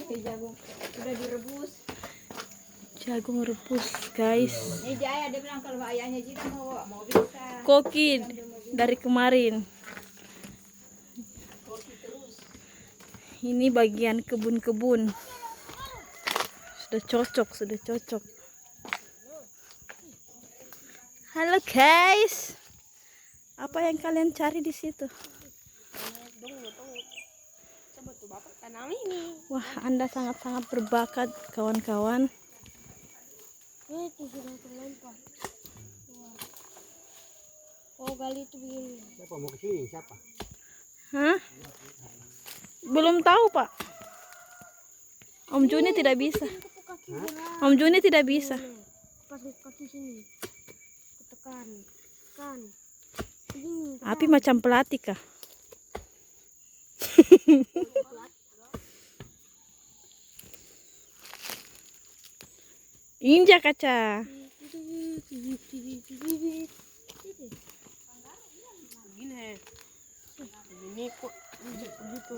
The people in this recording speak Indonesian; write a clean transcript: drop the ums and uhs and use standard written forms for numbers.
Jagung udah direbus. Jagung rebus, guys. Ini dia bilang kalau ayahnya Jita mau bisa. Koki dari kemarin. Koki terus. Ini bagian kebun-kebun. Sudah cocok. Halo guys. Apa yang kalian cari di situ? Coba tuh Bapak tanam ini. Wah, Anda sangat-sangat berbakat, kawan-kawan. Itu sudah terlempar. Oh, gali itu begini. Siapa mau ke sini? Siapa? Hah? Belum tahu, Pak. Om Juni tidak bisa. Kaki berat. Om Juni tidak bisa. Pas kaki sini. Tekan. Tekan. Begini. Api macam pelatih kah? Injak kaca. Begini. Ini kok begitu.